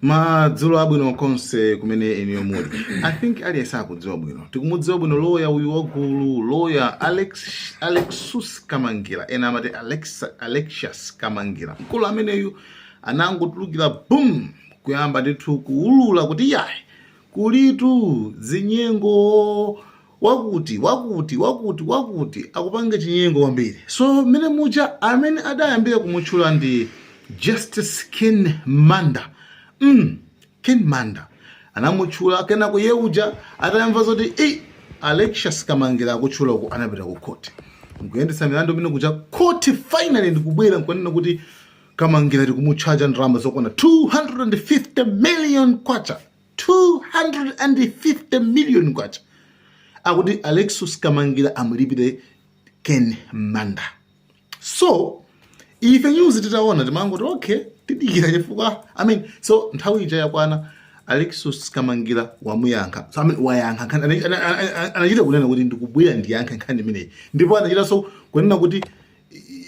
madzulo abwino konse kumene eniyo muli. I think aliyense akudziwa bwino. Tikumudziwa bwino lawyer uyu wagulu, lawyer Alexious Kamangila, ena amati Alexious Kamangila. Mkulu ameneyu anangotulukira boom kuyamba ndithu kuulula kuti yayi kulitu zinyengo wakuti akupanga chinyengo kwambiri. So mene muja amene adayambira kumutchula ndi Justice Ken Manda. Ken Manda anamutchula kena kuyeuja atayamva zoti Alexious Kamangila akutchula ku anapita ku Khothi. Nkuyendesa milandu mine kuja Khothi finally ndikubwera nkonena kuti Kamangila ndikumutchaja ndalama zokwana 250 million kwacha. 250 million kwacha. Akuti Alexious Kamangila amulipire Ken Manda. So if news titaona timangoti okay tidikira chifukwa so nthawi ija yakwana Alexious Kamangila wamuyankha. So wayankha anachita kunena kuti ndikubwera ndiyankha nkhani imeneyi. Ndipo anachita so kunena kuti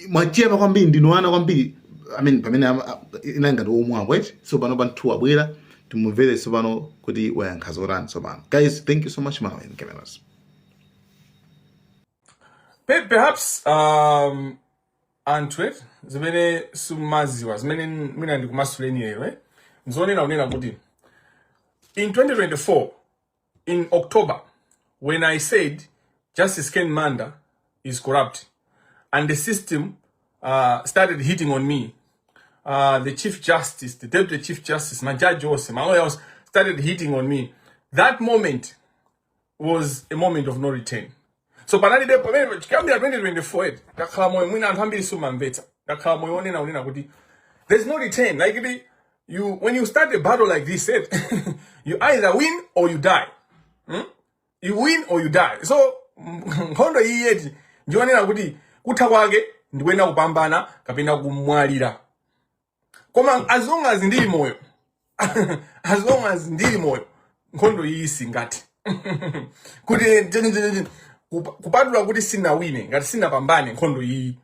mwachepa kwambiri ndinoana kwambiri. Pamene inanga ndo omwe eti. So pano panthu abwera timumvere so pano kuti wayankha zorani so pano. Guys, thank you so much Malawi and cameras. Perhaps Antwerp zimene sumaziwa zimene mina ndikumasuleni lero nzonena unena kuti in 2024 in October when I said Justice Ken Manda is corrupt and the system started hitting on me, the Chief Justice, the Deputy Chief Justice, my judge also, my lawyers started hitting on me. That moment was a moment of no return. So banani de pamene chikamira 2024 dakhala moyo mwina anthu ambiri sumamvetsa dakhala moyo onena unena kuti there's no return. Like when you start a battle like this, you either win or you die. You win or you die. So nkhondo iyi yeti ndionena kuti kutha kwake ndikwenda kupambana kapena kumwalira. Koma as long as ndili moyo as long as ndili moyo nkhondo iyi singati kuti kupatula kuti sina wine ngati sina pambane nkhondo iyi.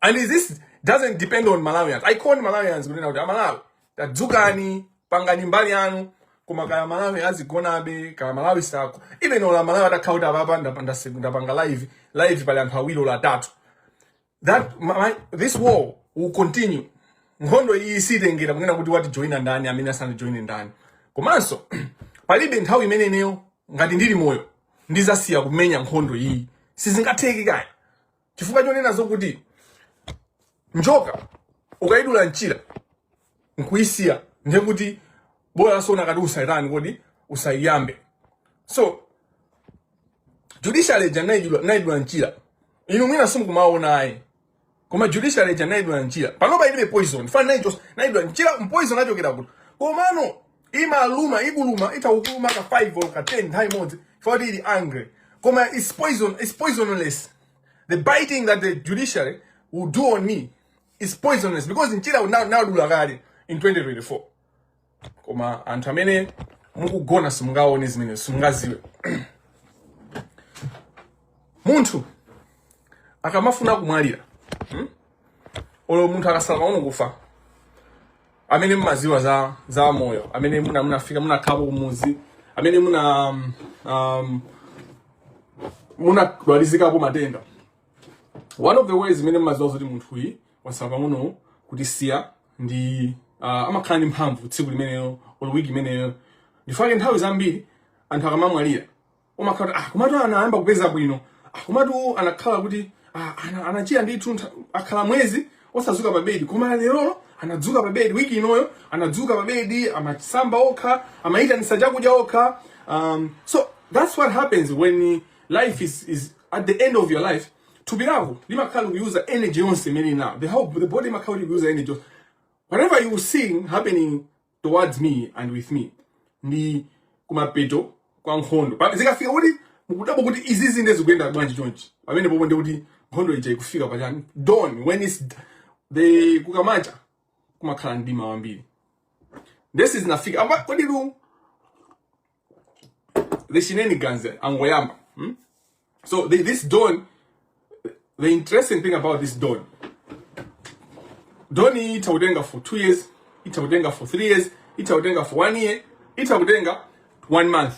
And this doesn't depend on Malawians. I call Malawians kunena kuti Malawi tadzukani pangani mbali yanu koma kaya Malawi azigonabe kaya Malawi sako even ola Malawi atakauta apapa ndapanga live pali anthu awiri ola atatu. This war will continue. Nkhondo iyi sitengera kunena kuti wati joina ndani amene asana join ndani. Komanso palibe nthawi imeneyo ngati ndili moyo ndizasiya kumenya nkhondo iyi sizingatheki kaya chifukwa chonena zokuti njoka ukayidula nchira nkuyisiya ndiye kuti bora sona kati usairani kodi usayiyambe. So judicial agent naidula nchira inu mwina simukumaona ayi koma judicial agent naidula nchira panopa ilibe poison fana naidula nchira mpoison achokera kuti komano imaluma ikuluma itakuluma ka 5 or ka 10 nthawi imodzi for it angry. Koma it's poisonless. The biting that the judiciary will do on me is poisonless because in Chile now do lagari in 2024. Koma anthu amene mukugona simungaone zimene simungaziwe. Munthu akamafuna kumwalira olo munthu akasala uno kufa amene mumaziwa za moyo amene munafika munakhala kumuzi amene munadwalizikapo matenda. One of the ways mene mumaziwa zoti munthu uyi wasala uno kuti siya ndi amakhala ndi mphamvu tsiku limeneyo olo wiki imeneyo ndifake nthawi zambiri anthu akamamwalira umakhala kuti komatu anayamba kupeza bwino komatu anakhala kuti anachira ndithu akhala mwezi osazuka pa bedi koma lero anadzuka pa bedi wiki inoyo anadzuka pa bedi amasamba okha amaita nsachakudya okha. So that's what happens when life is at the end of your life. Tubirako limakhala kuyuza energy yonse many now the body makhala kuyuza energy. Whatever you see happening towards me and with me ni kumapeto kwa nkhondo zikafika kuti mukudabo kuti izi zinde zikuyenda bwanji chonchi pamene poponde kuti nkhondo ija ikufika pachani dawn when is the kukamacha kumakhala ndima wambiri. This is nafika kodi lu the shenanigans angoyamba. So this dawn, the interesting thing about this dawn itaudenga for 2 years itakutenga for 3 years, itakutenga for 1 year, itakutenga 1 month.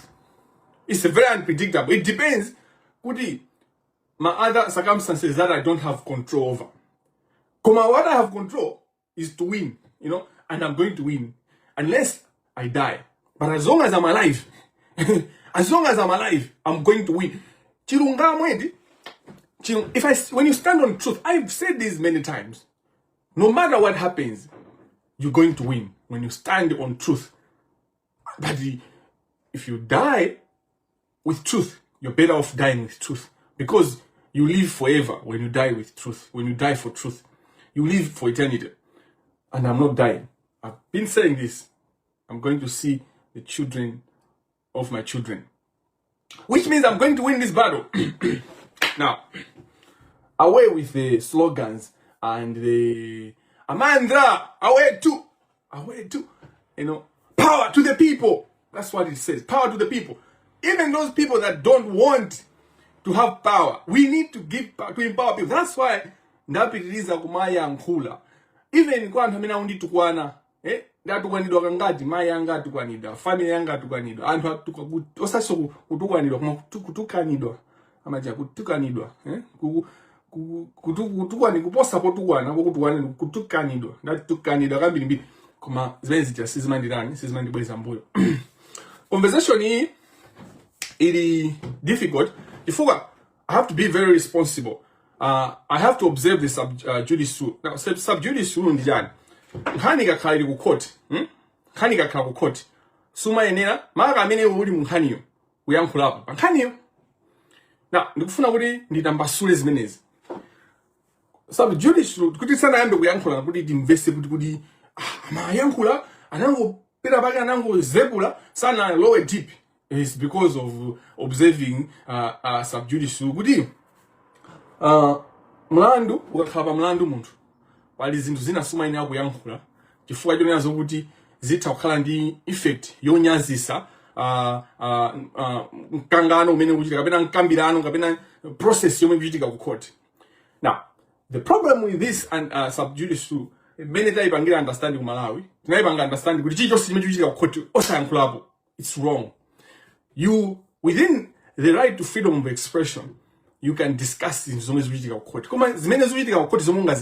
It's very unpredictable. It depends kuti my other circumstances that I don't have control over. Koma, what I have control is to win, you know, and I'm going to win unless I die. But as long as I'm alive, as long as I'm alive, I'm going to win. When you stand on truth, I've said this many times. No matter what happens, you're going to win when you stand on truth. But if you die with truth, you're better off dying with truth, because you live forever when you die with truth. When you die for truth, you live for eternity. And I'm not dying. I've been saying this. I'm going to see the children of my children, which means I'm going to win this battle. Now, away with the slogans and the Amandra, away to, you know, power to the people. That's what it says, power to the people. Even those people that don't want to have power, we need to give power, to empower people. That's why ndapitiriza kumaya nkula. Even kwa ntamina undi tukwana, ndatukwanidwa kangati, maya anga tukwanidwa, family anga tukwanidwa, antu osaso kutukwanidwa, kutukanidwa, amaja kutukanidwa, kutukani kuposa potukwana, kutukanidwa, ndatukanidwa kambiri mbiri. Koma zvenzi sizimandirani, sizimandibweza mbuyo. Conversation hii ili difficult. Ifuga, I have to be very responsible. I have to observe the sub-judice rule. Now, sub-judice rule ndijani. Mkhani kakali kukoti. Mkhani kakali kukoti. Suma yenena, maka amene uli mkhaniyo. Uyankhulapo. Mkhaniyo. Now, ndikufuna kuti nditambasule zimenezi. Sub-judice rule, kuti sana yambe kuyankhula, kuti investe kuti amayankhula, anango pera pake anango zebula, sana lower deep. It's because of observing sub-judice rule. Kuti mlandu ukakhala mlandu munthu pali zinthu zina suma ine akuyankhula chifukwa chonenazo kuti zitha kukhala ndi effect yonyazisa mkangano umene ukuchitika kapena mkambirano kapena process yomwe ikuchitika ku court. Now, the problem with this and sub-judice rule, many taipangira understand ku Malawi, tinaipanga understand kuti chicho chimene chikuchitika ku court osayankhulapo. It's wrong. You, within the right to freedom of expression, you can discuss things zomwe zikuchitika ku court. Koma zimene zikuchitika ku court zomwe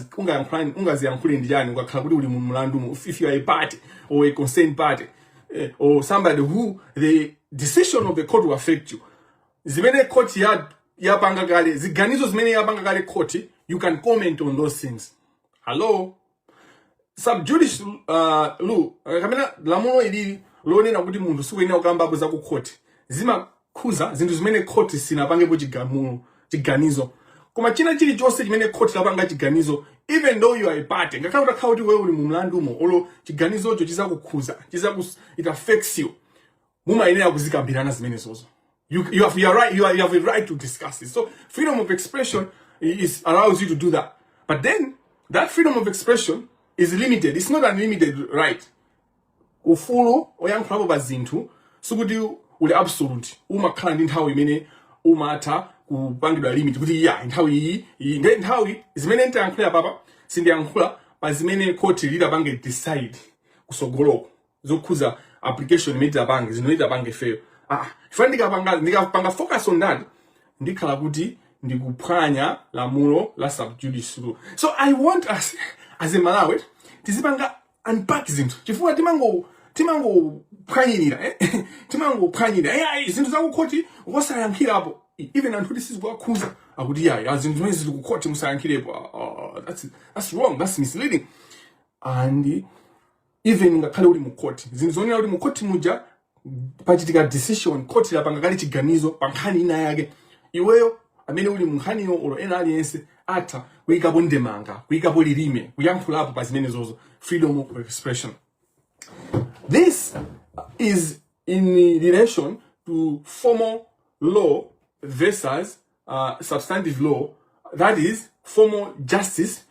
ungaziyankhule ndiyani ukakhala kuti uli mlandu, if you are a party or a concerned party or somebody who the decision of the court will affect you. Zimene court yapanga kale, ziganizo zimene yapanga kale court, you can comment on those things. Hello? Sub-judice law, kamena lamulo ili lonena kuti munthu sikuyenera kukambapo za ku court. Zimakhuza zinthu zimene court sinapangepo chiganizo. Koma china chilichonse chimene court lapanga chiganizo, even though you are a party, ngakhala utakhala kuti wewe uli mumlandumo, olo chiganizocho chizakukhuza, it affects you. Mumayenera kuzikambirana zimene zozo. You have a right to discuss it. So freedom of expression allows you to do that. But then that freedom of expression is limited. It's not unlimited right. Ufulu oyankhulapo pa zinthu sukuti uli absolute. Umakhala ndi nthawi imene umatha kupangidwa limit kuti nthawi iyi nthawi zimene ntayankhula papa sindiyankhula pa zimene court lidapange decide kusogoloko zokhuza application imene tapange zinoita pange fail. If ndikapanga focus on that, ndikhala kuti ndikuphwanya lamulo la sub-judice rule. So I want us as a Malawi tizipanga unpack zinthu chifukwa timango phwanyirira zinthu za ku court wosayankhirapo. Even anthu kuti sizikukhuza akuti zinthu zimene zili ku court musayankhirepo. That's wrong, that's misleading. And even ngakhale uli mu court, zinthu zonena kuti mu court muja pachitika decision, court lapanga kale chiganizo pa nkhani ina yake, iweyo amene uli mu nkhaniyo olo ena aliyense atha kuyikapo ndemanga, kuyikapo lilime, kuyankhulapo pa zimene zozo, freedom of expression. This is in relation to formal law versus substantive law, that is formal justice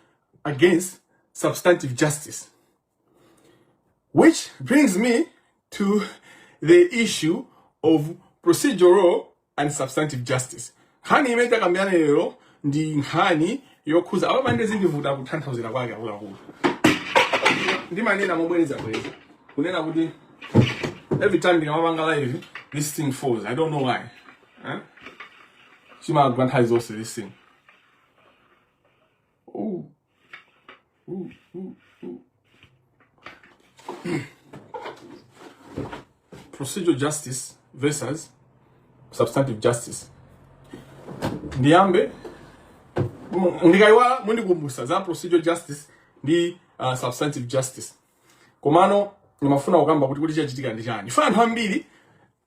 against substantive justice. Which brings me to the issue of procedural and substantive justice. Hani imeta kambiana lero ndi nkhani yokhuza abamande zindivuta kutanthauzira kwake akuluakulu. ndimanena mobweleza bweleza kunena kuti every time ndikamapanga live this thing falls. I don't know why. Chima advantage also this thing. Ooh. Procedural justice versus substantive justice. Ndiambe ndikaiwala mundikumbusa za procedural justice ndi substantive justice. Komano nimafuna ukamba kuti chachitika ndi chani. Fana hambiri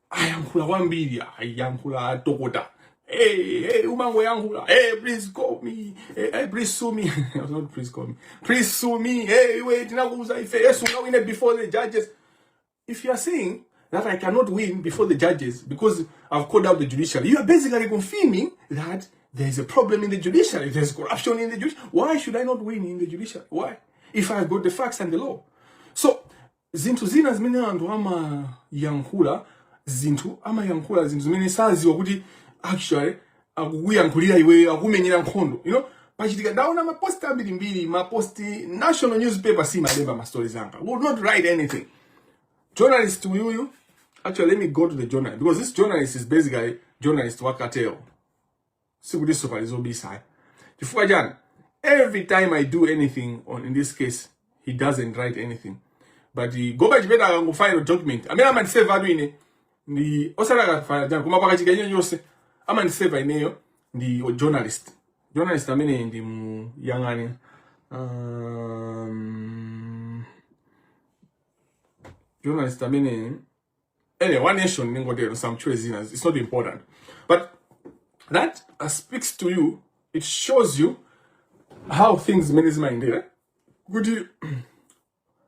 ayankhula kwambiri ayankhula tokota. Hey, umango yankhula. Hey, please call me. Hey, please sue me. Not please call me. Please sue me. Hey, wait, nakuza ife yesu ngawine before the judges. If you are saying that I cannot win before the judges because I've called out the judiciary, you are basically confirming that there is a problem in the judiciary. There's corruption in the judiciary. Why should I not win in the judiciary? Why? If I've got the facts and the law. So, zinthu zina zimene anthu amayankhula zinthu zimene saziwa kuti actually akukuyankhulira iwe akumenyera nkhondo. You know, pachitika ndaona maposti ambirimbiri, maposti national newspaper simalemba ma stories anga. Would not write anything. Journalist to you, actually let me go to the journalist because this journalist is basically journalist wakateo. Sikuti supervisor bisai. Chifukwa jana, every time I do anything in this case, he doesn't write anything. But he go back to find a document. I mean, I'm save doing the osala file jana kuma pakachika yose. I'm save ineyo the journalist. Journalist I mean the yangani journalist I mean anyway, one nation ningo there some choices. It's not important. But that speaks to you, it shows you how things manage there. Good you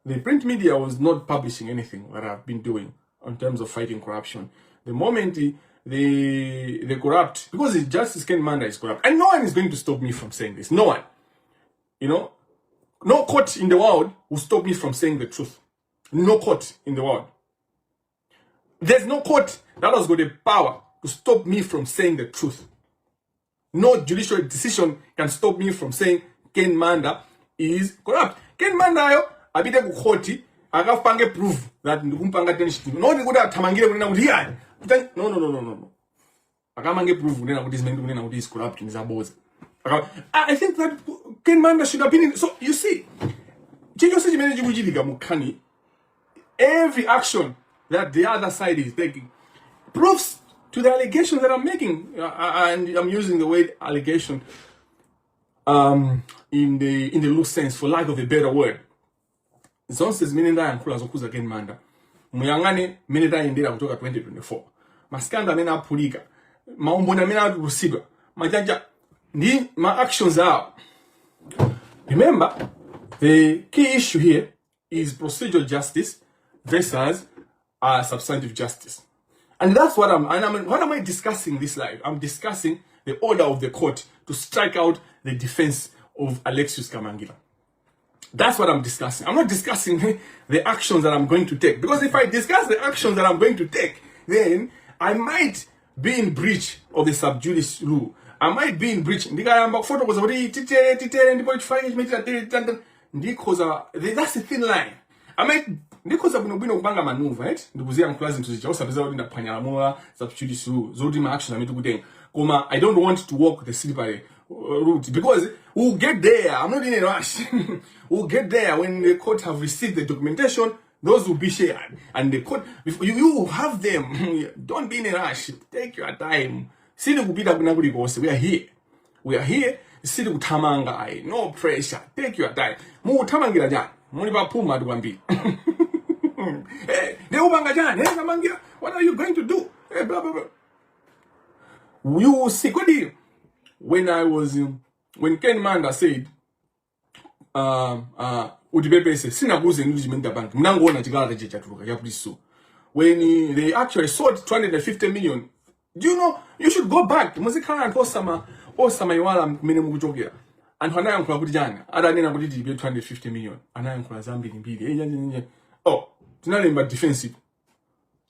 the print media was not publishing anything what I've been doing in terms of fighting corruption. The moment they corrupt, because the Justice Ken Manda is corrupt, and no one is going to stop me from saying this. No one. You know, no court in the world will stop me from saying the truth. No court in the world. There's no court that has got the power to stop me from saying the truth. No judicial decision can stop me from saying Ken Manda is corrupt. Ken Manda yo abide ku Khothi akapange proof that ndikumpanga tension. No ndikuda tamangire kunena kuti iya. No. Akamange proof kunena kuti zimene kunena kuti is corrupt nizaboza. I think that Ken Manda should have been in. So you see, every action that the other side is taking proves to the allegations that I'm making, and I'm using the word allegation in the loose sense, for lack of a better word. Zonse zimene ndayankhula zokuza Ken Manda muyangane mene tayendera kutoka 2024 maskanda amene aphulika maumboni amene atulusidwa majaja ndi ma actions are. Remember, the key issue here is procedural justice versus substantive justice. And that's what what am I discussing this live? I'm discussing the order of the court to strike out the defense of Alexious Kamangila. That's what I'm discussing. I'm not discussing the actions that I'm going to take. Because if I discuss the actions that I'm going to take, then I might be in breach of the sub judice rule. I might be in breach. That's a thin line. I might because I've been banga maneuver, right? Ndikuzia mklazi mtuzicha usapeza wadi ndapanyalamola subjudice rule. Zodi ma action amitu kuteng. Koma, I don't want to walk the slippery route because we'll get there. I'm not in a rush. We'll get there when the court have received the documentation. Those will be shared, and the court you have them. Don't be in a rush. Take your time. We are here. We are here. No pressure. Take your time. Tamangira jan. Puma duambi. Hey, what are you going to do? Hey, blah blah blah. You will see. When Ken Manda said, when they actually sold 250 million, do you know, you should go back. Muzika and Osama Iwala minimum jogia. And when I am Kujana, I don't know 250 million. And I am Zambi. Oh, it's not about defensive.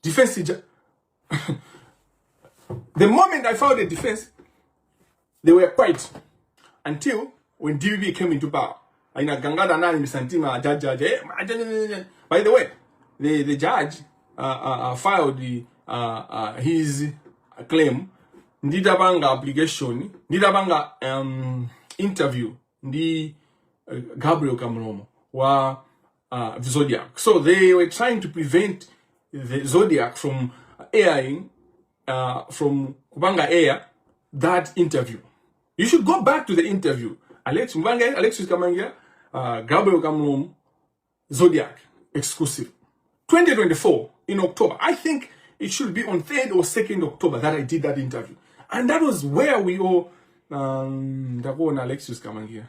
Defensive. The moment I found a defense, they were quiet until when DVB came into power. ina gangada nani misantima judge. By the way, the judge filed his claim. Ndidabanga application, ndidabanga interview ndi Gabriel Kamlomo wa Zodiac. So they were trying to prevent the Zodiac from airing, from Kubanga air that interview. You should go back to the interview. Alexious Kamangila, Gabriel Kamlomo, Zodiac, exclusive. 2024 in October. I think it should be on 3rd or 2nd October that I did that interview. And that was where we all Alexious Kamangila.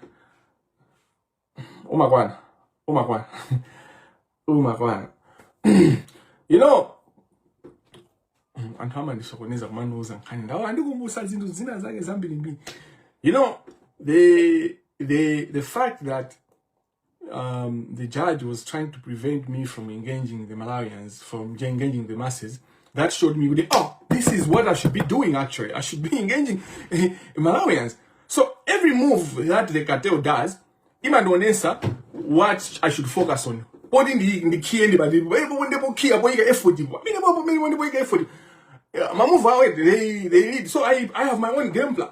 Oh my God. You know, you know, the fact that the judge was trying to prevent me from engaging the Malawians, from engaging the masses, that showed me, oh, this is what I should be doing actually. I should be engaging Malawians. So every move that the cartel does, imadonesa what I should focus on. Putting the key anybody, when they key about effort, my move they lead. So I have my own game plan.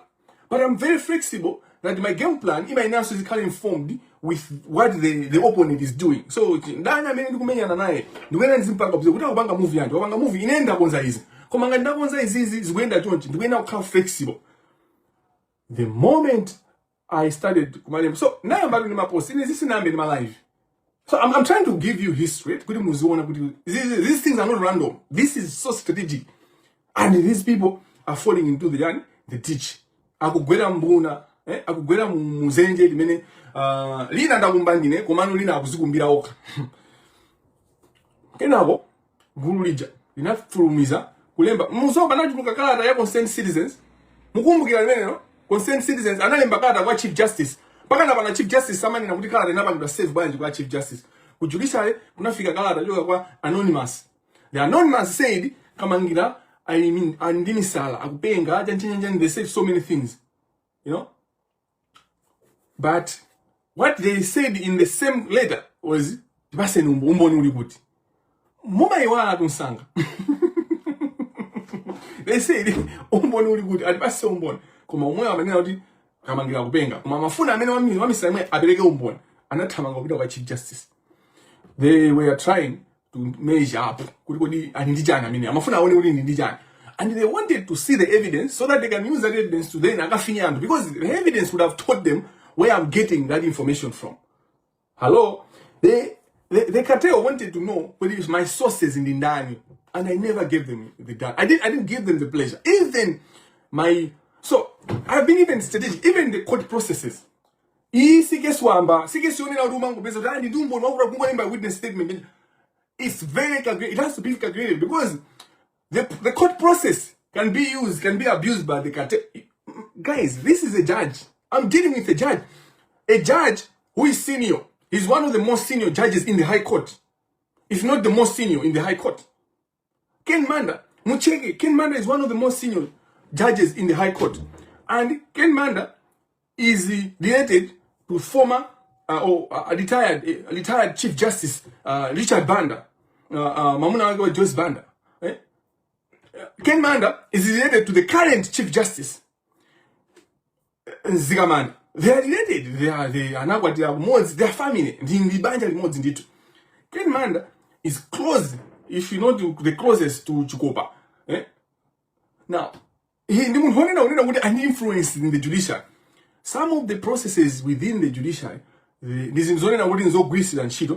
But I'm very flexible that my game plan, if I now physically informed with what the opponent is doing. So ndana mene ndikumenya naye ndikuenda nzimpanga bzo kuti akupanga movie yangu akupanga movie inenda konza izi koma ngati ndakonza izi zikuenda chonchi ndikuenda kukhala flexible. The moment I started kumalemba, so nayo mbali ni mapost ini zisinambe ni my life. So I'm trying to give you history kuti muziona kuti these things are not random. This is so strategic, and these people are falling into the ditch. Akugwera mbuna akugwera muzenje limene lina ndakumbangine komano lina akuzikumbira oka. Kenabo gulu lija linafulumiza kulemba muzoba nachuluka kalata ya concerned citizens. Mukumbukira limene no concerned citizens analemba kalata kwa chief justice pakana pana chief justice samani na kuti kalata inapangidwa save bwanji kwa chief justice ku judiciary kunafika kalata yoka kwa anonymous. The anonymous said Kamangila andimisala akupenga janjanja, they said so many things, you know. But what they said in the same letter was base umboni uli kuti muma iwala tunsanga. They said umboni uli kuti atibase umboni koma umwe amenena kuti Kamangila akupenga koma mafuna amene wamisa imwe apereke umboni anathamanga kupita kwa chief justice. They were trying to measure up kuti anindijana amene amafuna aone kuti ndindijana, and they wanted to see the evidence so that they can use that evidence to then akafinyana, because the evidence would have told them where I'm getting that information from. Hello? The cartel wanted to know what is my sources in the Ndani, and I never gave them the data. I didn't give them the pleasure. Even so I've been even strategic, even the court processes. It's very calculated. It has to be calculated because the court process can be used, can be abused by the cartel. Guys, this is a judge. I'm dealing with a judge who is senior. He's one of the most senior judges in the High Court, if not the most senior in the High Court. Ken Manda, Ken Manda is one of the most senior judges in the High Court, and Ken Manda is related to former retired Chief Justice Richard Banda, Mamuna Joyce Banda. Ken Manda is related to the current Chief Justice Zigamanda. They are related. They are now what they are mods. They are family. Ken Manda is close, if you know, the closest to Chukopa. Now, he an influence in the judiciary. Some of the processes within the judiciary, this is only what is so greasy and shit.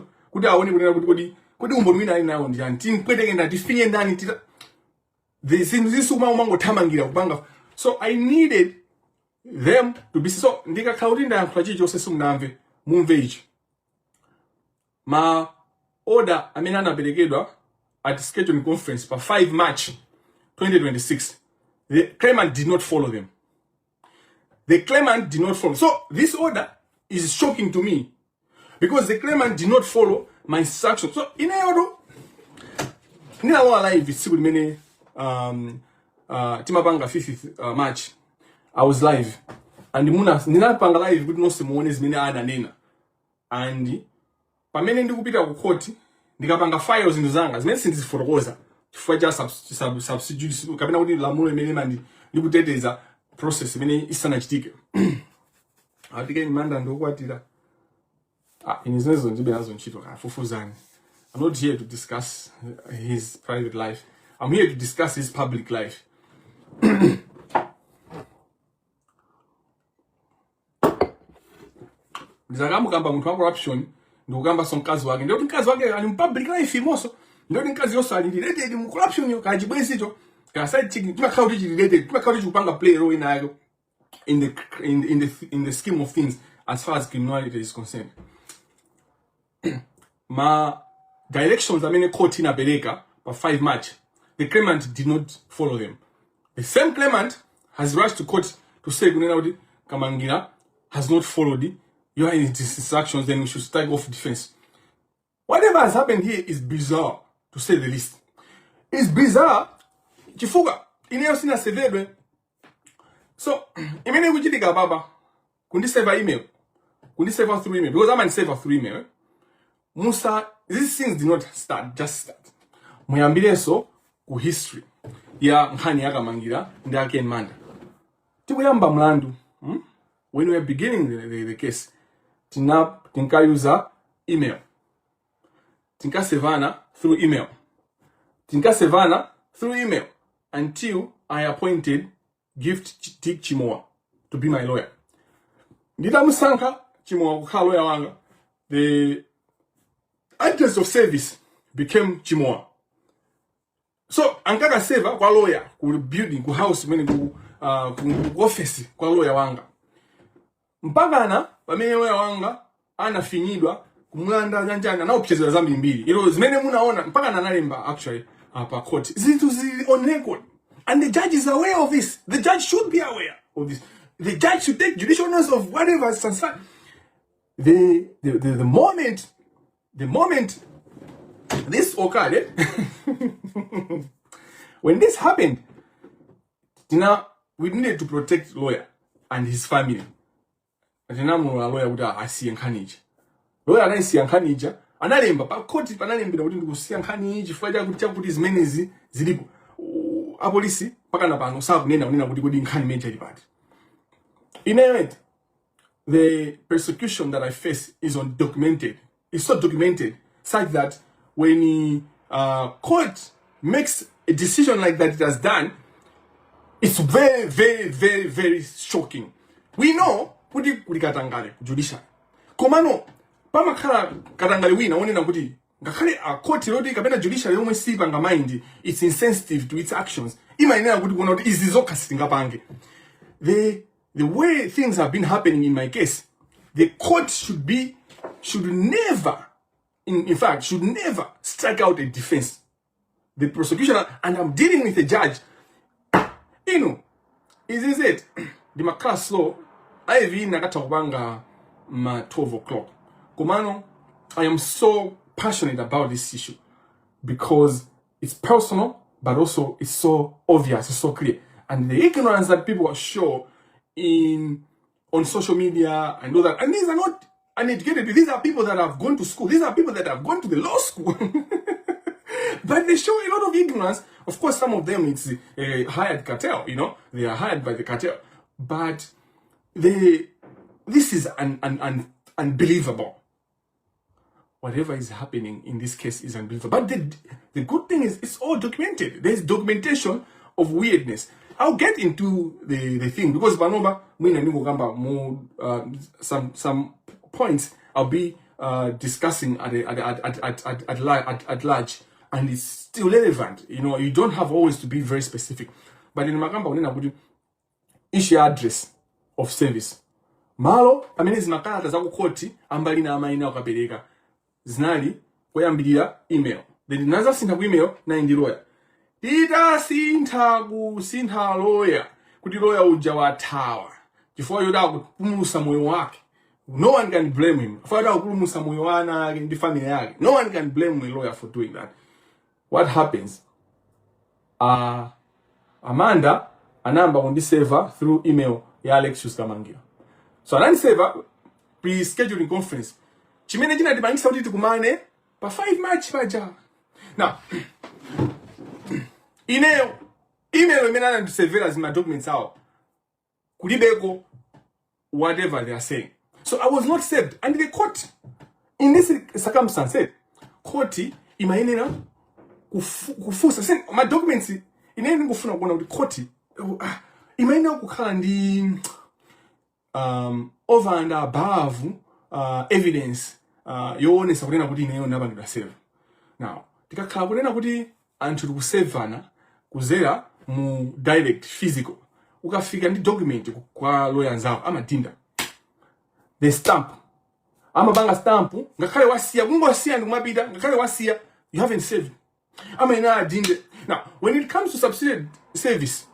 So I needed them to be so ndika kaurinda yankulachi chose sumnamve mumveji ma order amena anaberekedwa at scheduling conference for 5 March 2026. The claimant did not follow them. The claimant did not follow. So this order is shocking to me because the claimant did not follow my instructions. So in order nina wa live siku mene timapanga 5th March I was live, and nina panga live with no Simone's mina ada nena. and pamene ndikupita ku Khothi ndikapanga files zinthu zanga zimene sindizifotokoza chifukwa cha substitute kapena kuti lamulo imene ndikuteteza process imene isanachitike. Ken Manda ndokwatira ini zinezo ndibe nazo ntchito kafufuzani. I'm not here to discuss his private life. I'm here to discuss his public life. Ndizakamukamba munthu wa corruption ndikukamba somkazi wake ndikuti mkazi wake ali public life imoso ndikuti mkazi yonso ali related mu corruption yo kachibwenzicho ka side chick timakhala kuti related timakhala kuti kupanga play role inayo in the scheme of things as far as criminality is concerned. Ma directions amene court inapereka pa 5 March, the claimant did not follow them. The same claimant has rushed to court to say kunena kuti Kamangila has not followed your instructions, then we should strike off defense. Whatever has happened here is bizarre, to say the least. It's bizarre. Chifuga ineyo sina sevedwe. So imene kuchitika baba kundiseva email, kundiseva through email, because I'm an save through email. Musa, these things did not just start. Muyambileso ku history ya nkhani ya Kamangila ndi Ken Manda. Tikuyamba mlandu. When we were beginning the case, tinka user email. Tinka sevana through email. Tinka sevana through email until I appointed Gift Dick Chimoa to be my lawyer. Ndita musanka Chimoa kukhala lawyer wanga. The address of service became Chimoa. So ankaka seva kwa lawyer ku building ku house mene ku office kwa lawyer wanga. Mpakana pamene lawyer wanga anafinyidwa kumulanda nyanjana na opchezera zambi mbili. Ilo zimene munaona mpakana analemba actually pa court. Zitu zi on record. And the judge is aware of this. The judge should be aware of this. The judge should take judicial notice of whatever is transpired. The moment this occurred, when this happened, we needed to protect lawyer and his family. Lawyer would asiyankanija. Lawyer anasiyankanija. Analemba pa court panalembera kuti ndikusiyankanija chifukwa kuti zimene zilipo. Apolisi paka na pano sakunena kuti kodi nkhani meja lipati. In any event, the persecution that I face is undocumented. It's so documented such that when court makes a decision like that it has done, it's very, very, very, very shocking. We know kuti katangale judicial. Komano pamakhala katangale wina onena kuti ngakhale a court lodi kapena judicial yomwe sipanga mind it's insensitive to its actions. Imayenera kuti kuona kuti izi zokha sitingapange. The way things have been happening in my case, the court should never strike out a defense. The prosecution, and I'm dealing with a judge. Is it? The class law, I have been nakatawanga ma 12 o'clock. Komano, I am so passionate about this issue because it's personal, but also it's so obvious, it's so clear. And the ignorance that people show on social media and all that, and these are not uneducated. These are people that have gone to school. These are people that have gone to the law school. But they show a lot of ignorance. Of course, some of them it's a hired cartel. They are hired by the cartel. But this is unbelievable. Whatever is happening in this case is unbelievable. But the good thing is it's all documented. There's documentation of weirdness. I'll get into the thing because Banova, some points I'll be discussing at large, and it's still relevant. You don't have always to be very specific. But in Makamba, issue address of service. Malo, zimakata za Khothi ambali na amaina okapereka. Zinali kuyambirira email. Then naza sintha ku email na indi lawyer. Ita sintha lawyer kuti lawyer uja wathawa. Chifukwa yoda kupulumutsa moyo wake. No one can blame him. Father kupulumutsa moyo wana ndi family yake. No one can blame a lawyer for doing that. What happens? Amanda anamba kundiseva through email ya Alexious Kamangila. So anandiseva pre-scheduling conference. chimene chinatipangisa kuti tikumane pa 5 March paja. Now, email imene anandisevera zima documents awo kulibeko whatever they are saying. So I was not saved, and the court in this circumstance said Khothi imayenera kufusa send my documents inene ngufuna kuona kuti Khothi imayenera kukhala ndi over and above evidence yoonesa kunena kuti ineyo ndapangidwa save. Now tikakhala kunena kuti anthu tikusevana kuzera mu direct physical ukafika ndi document kwa lawyer nzawo amadinda the stamp amabanga stamp ngakhale wasiya kungosiya ndikumapita ngakhale wasiya you haven't saved amena adinde. Now when it comes to subsidiary service,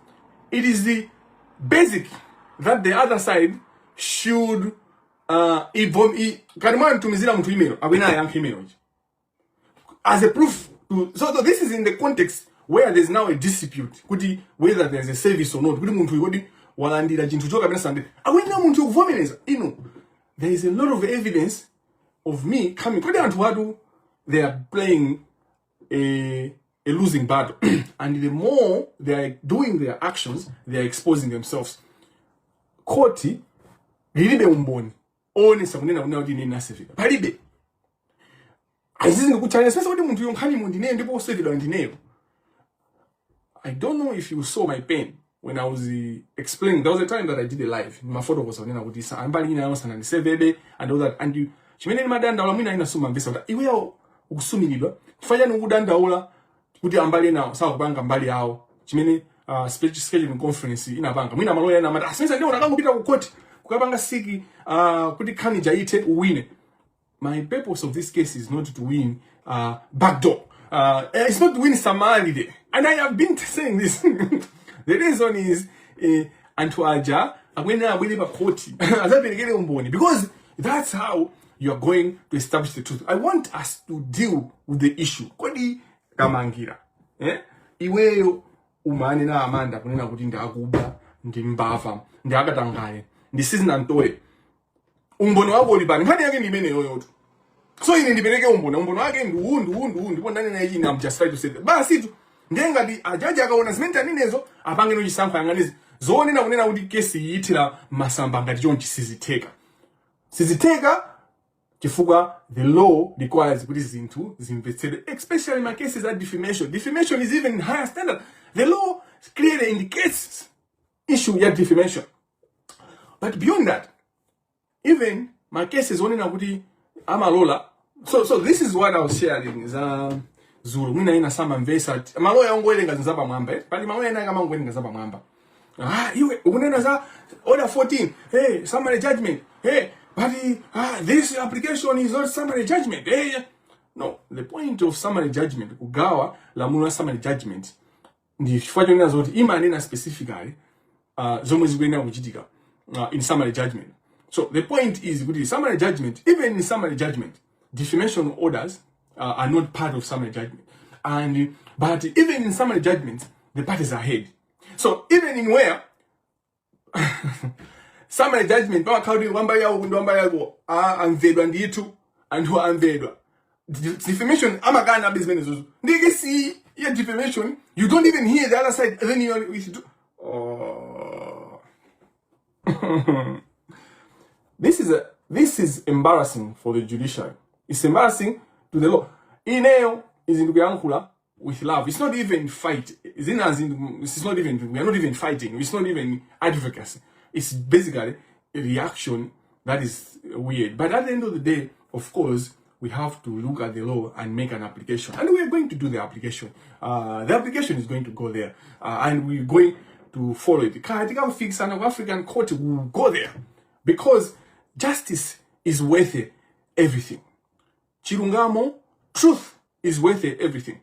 it is the basic that the other side should kanimana tumizira mtu email akwena yankhe email as a proof to, so this is in the context where there's now a dispute kuti whether there's a service or not, kuti muntu yodi walandira chinthu choka pena sande akwena muntu yokuvomereza there is a lot of evidence of me coming kuti anthu wadu they are playing a losing battle and the more they are doing their actions they are exposing themselves. Khothi lilibe umboni onesa kunena kunena kuti ine nasefika palibe azizi ndikuchanya especially kuti muntu yonkhani mu ndineyo ndipo osevidwa ndineyo. I don't know if you saw my pain when I was explaining. There was a time that I did a live. My photo was on kuti ambali ina yosana ni sevebe and all that, and you chimene ni madanda ola mwina ina suma mbesa kuti iwe ukusumilidwa fanya nukudanda ola kuti ambali na sawa kubanga mbali yao chimene scheduling conference inapanga mwina maloya na mata asenza ndio unakanga kupita ku court kukapanga siki kuti kanija ite uwine. My purpose of this case is not to win backdoor. It's not to win Somali. And I have been saying this. The reason is antu aja akwena abwele Khothi azabelekele umboni, because that's how you are going to establish the truth. I want us to deal with the issue. Kodi Kamangila iweyo umane na Amanda kunena kuti ndakuba ndimbava ndakatangale ndisizina ntole umboni wako ulibani nkhani yake ndimene yoyoto. So ine ndipeleke umboni wake ndu ndipo ndani na yini I'm just trying to say that. Basi tu ngengati ajaji akaona zimene taninezo apange no chisankho yanganizi zoonena kunena kuti kesi yitira masamba ngati chonchi siziteka chifukwa the law requires kuti zinthu zimvetsedwe, especially my cases at defamation. Defamation is even higher standard. The law clearly indicates issue ya defamation. But beyond that, even my cases onena kuti amalola. So this is what I was sharing. Zulu mina ina sama mvesa maloya ongoelenga nzaba mwamba pali maloya ina kama ngoelenga nzaba mwamba iwe unena za order 14 hey summary judgment hey but this application is not summary judgment. Hey no, the point of summary judgment kugawa la muno summary judgment ndi chifukwa nena zoti imanena specifically zomwe zikuyenera kuchitika in summary judgment. So the point is kuti summary judgment, even in summary judgment, defamation orders are not part of summary judgment, and but even in summary judgment the parties are heard. So even in where summary judgment bawa kaudi wamba yako amvedwa nditu and who amvedwa defamation amagana business zuzu ndike see your defamation you don't even hear the other side, then you do This is embarrassing for the judiciary. It's embarrassing to the law. Ineo is in Kuyankula with love. It's not even fight. It's not even, we are not even fighting. It's not even advocacy. It's basically a reaction that is weird. But at the end of the day, of course, we have to look at the law and make an application. And we are going to do the application. The application is going to go there. And we're going to follow it. The Cardigan Fix and African Court will go there. Because justice is worth everything. Chirungamo, truth is worth everything.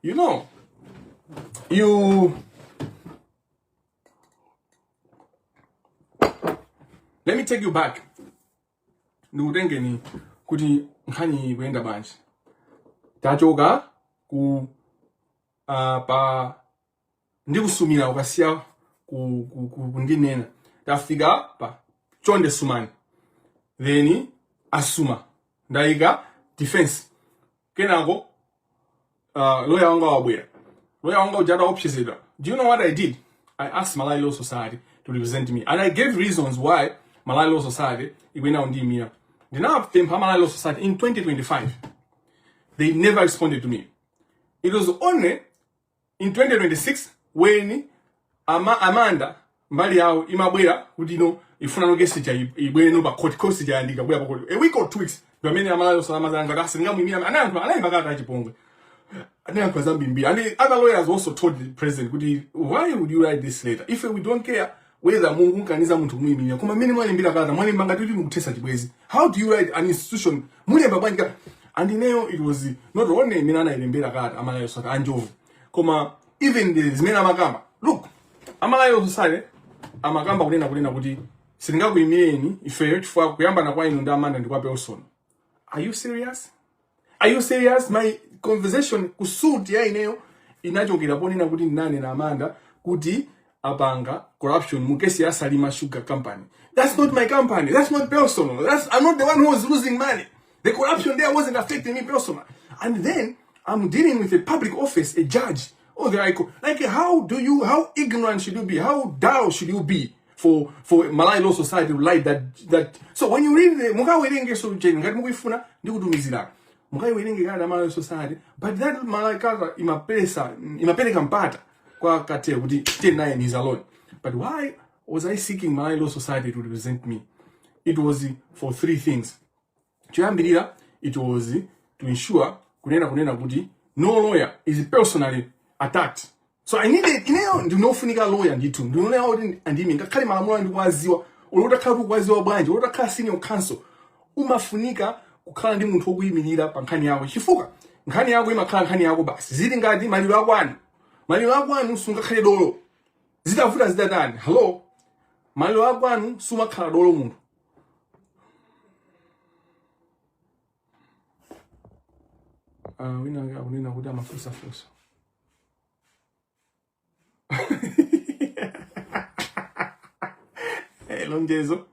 You know, let me take you back. Nudengeni kuti nkhani kwenda banji. Tachoka ku pa ndikusumira ukasiya ku ndinena. Tafika pa chonde sumani. Then asuma ndayika defense kenako lawyer wanga wabwera lawyer wanga ujada opchizidwa. Do you know what I did? I asked Malawi Law Society to represent me, and I gave reasons why Malawi Law Society went out in me. Then after Malawi Law Society in 2025, they never responded to me. It was only in 2026 when Amanda mbali yao imabwera kuti no ifuna no gesi cha ibwere no ba court course ja andika bwera bakoti a week or 2 weeks ndo amene Malawi Law Society amazanga kasinga mwimira anantu anayimbaga achipongwe. And other lawyers also told the president, why would you write this letter? If we don't care whether Mungu kaniza muntu mwimira, kuma many mwani mbila kata, mwani mbanga tuti mutesa chibwezi. How do you write an institution? Mwani mbanga, and in there it was not only minana mbila kata, Amalayo Society, anjovu. Kuma, even the zimena makamba. Look, Amalayo Society, amakamba kulena kuti, siringa kuimini, ife chufua kuyamba na kwa inunda amanda ndikwape osono. Are you serious? Are you serious? My conversation kusuit ya ineo inachokera poni na kuti nani na Amanda kuti apanga corruption mukesi ya Salima Sugar Company. That's not my company. That's not personal. I'm not the one who was losing money. The corruption there wasn't affecting me personally. And then I'm dealing with a public office, a judge. Oh, like how ignorant should you be? How dull should you be for Malawi Law Society to lie that? So when you read the Mukawerenge so Jane, ngati mukufuna ndikudumizira. Malawi Society, but that Malawi imapeleka mpata kwa kate kuti 10 is alone. But why was I seeking Malawi Law Society to represent me? It was for 3 things. It was to ensure kunena kuti no lawyer is personally attacked. So I needed no funika lawyer nditu. Ndinona kuti andimi ngakhale malamulo ndikwaziwa, olotakhala kukwaziwa bwanji, olotakhala senior counsel, umafunika kukhala ndi munthu wokuyimirira pa nkhani yako chifukwa nkhani yako imakhala nkhani yako basi zili ngati maliro ako anu sungakhale dolo zitavuta zitatani hello maliro ako anu sumakhala dolo munthu wina akunena kuti amafusa hey Lonjezo,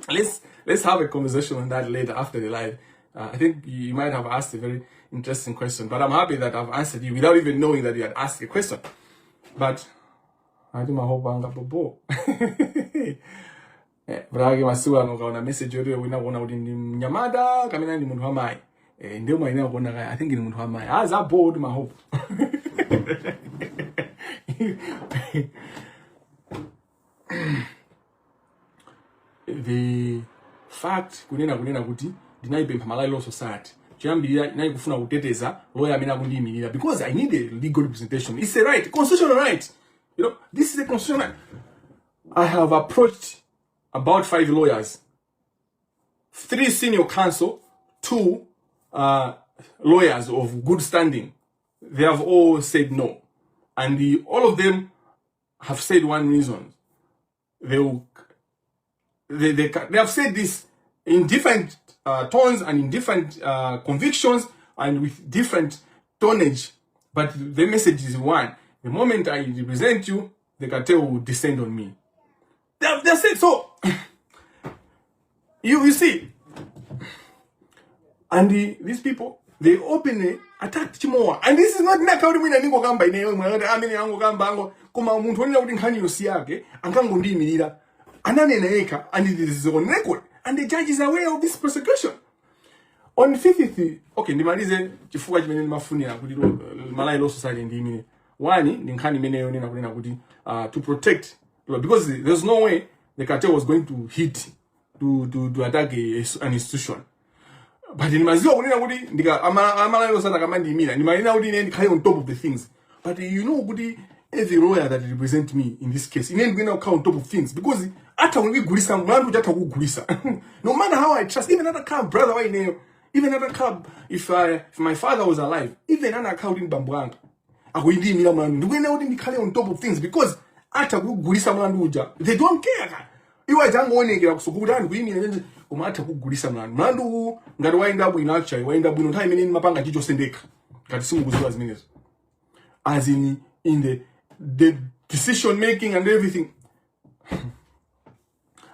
let's have a conversation on that later after the live. I think you might have asked a very interesting question, but I'm happy that I've answered you without even knowing that you had asked a question. But I do my whole banga bobo. Bragi masuwa no kaona message yote wina wona udi ni mnyamada kamina ni muntu hamai. Ndio maana kuona I think ni muntu hamai. As I bored my hope. The fact kunena kuti ndinayipempha Malawi Law Society chiyambirira inayikufuna kuteteza lawyer amene akundiyimirira because I need a legal representation. It's a right, constitutional right. You know, this is a constitutional right. I have approached about 5 lawyers, 3 senior counsel, 2 lawyers of good standing. They have all said no, and all of them have said one reason. They have said this in different tones and in different convictions and with different tonnage, but the message is one. The moment I represent you, the cartel will descend on me. They said so. You see, and these people, they openly attacked Chimoa, and this is not nakauti mwina ningo kamba inewe mwangata amene yango kamba ango kuma muntu onena kuti nkhani yosi yake ankango ndiyimirira ananeneka, and it is on record, and the judge is aware of this prosecution. On 50th, okay, ndimalize chifukwa chimene ndimafunira kuti Malawi Law Society ndiyimire. One, nkhani imene yonena kunena kuti to protect, because there's no way the cartel was going to hit to attack an institution. But ndimaziwa kunena kuti ndika Malawi Law Society kama ndiyimira ndimanena kuti ine ndikhale on top of the things. But you know kuti every lawyer that represent me in this case, ine ndikuyenera kukhala on top of things because ata kugulisa mlandu chata kugulisa. No matter how I trust, even another club brother why name, even another club, if my father was alive, even another club in Bambwanga, akuindimira mlandu ndikuyenera kuti ndikhale on top of things because ata kugulisa mlandu uja they don't care. Iwa jango onekera kusukuta ndikuimira koma ata kugulisa mlandu ngati waenda bwino actually waenda bwino nthawi imene mapanga chicho sendeka ngati simukuziwa zimenezo as in the decision making and everything.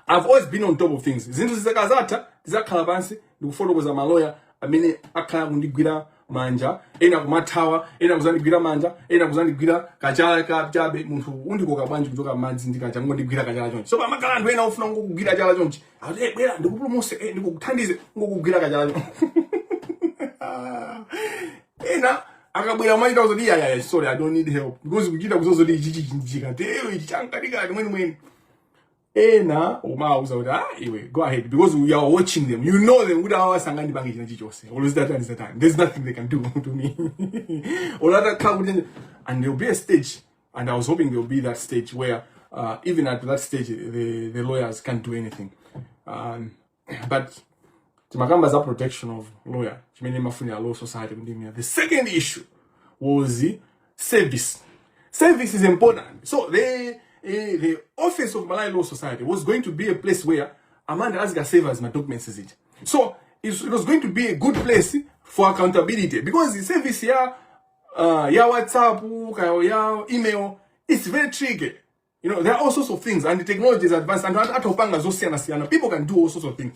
I've always been on top of things. Zinthu zisakazatha ndizakhala pansi ndikufotokoza maloya amene akhala kundigwira manja, ena kumatawa, ena kuzandigwira manja, ena kuzandigwira kachala kachabe, munthu undikoka bwanji kuchoka madzi ndikacha ngondigwira kachala chonchi. So pamakhala anthu ena ofuna ngokugwira kachala chonchi. Ati bwera ndikupulumuse, ndikukuthandize ngokugwira kachala chonchi. Ena akabwera manja uzoti yeah, sorry, I don't need help. Because kuchita kuzozoti ichichijika. Tero ichichangadika mweni. Ena umauza kuti iwe go ahead, because we are watching them, you know them, kuti awasangani bangi china chichose. Always that time is the time. There's nothing they can do to me. And there'll be a stage, and I was hoping there'll be that stage where even at that stage the lawyers can't do anything. But Chimakamba's protection of lawyer, Law Society. The second issue was the service. Service is important. So the office of Malay Law Society was going to be a place where Amanda Asga Savers my documents is it. So it was going to be a good place for accountability, because the service here, WhatsApp, email, it's very tricky. You know, there are all sorts of things, and the technology is advanced, and people can do all sorts of things.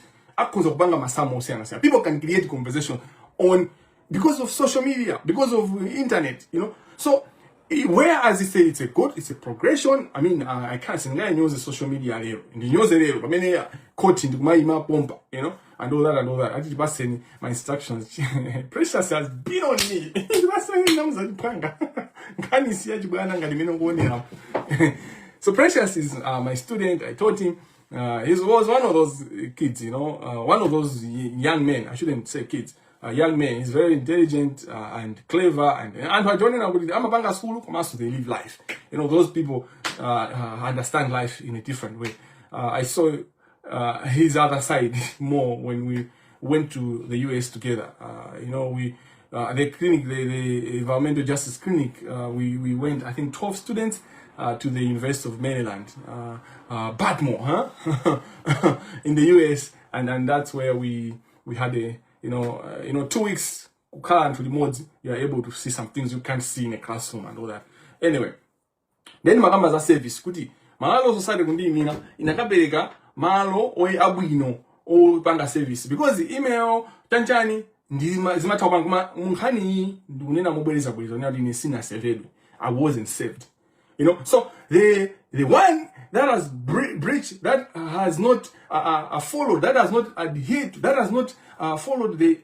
People can create conversation on because of social media, because of internet, you know. So whereas he say it's a progression. I mean, I can't say I use the social media in the news area, but many Khothi into my pompa, you know, and all that. I did pass my instructions. Precious has been on me. So Precious is my student. I taught him. He was one of those kids, you know, one of those young men. I shouldn't say kids. Young man, he's very intelligent and clever, and by joining Amabanga school, they live life. You know, those people understand life in a different way. I saw his other side more when we went to the US together. You know, the clinic, the environmental justice clinic, we went, I think 12 students to the University of Maryland, Baltimore, in the US, and that's where we had a 2 weeks to the mods, you are able to see some things you can't see in a classroom and all that. Anyway, then Magamba's service, kuti Malalo Society kundi mina inakabereka malo oye abuino o panga service, because the email tanchani zimata kuma munkhani ndunena mobeleza bwezo na dini sina saved. I wasn't saved. You know, so the one that has breached, that has not followed, that has not adhered, that has not followed the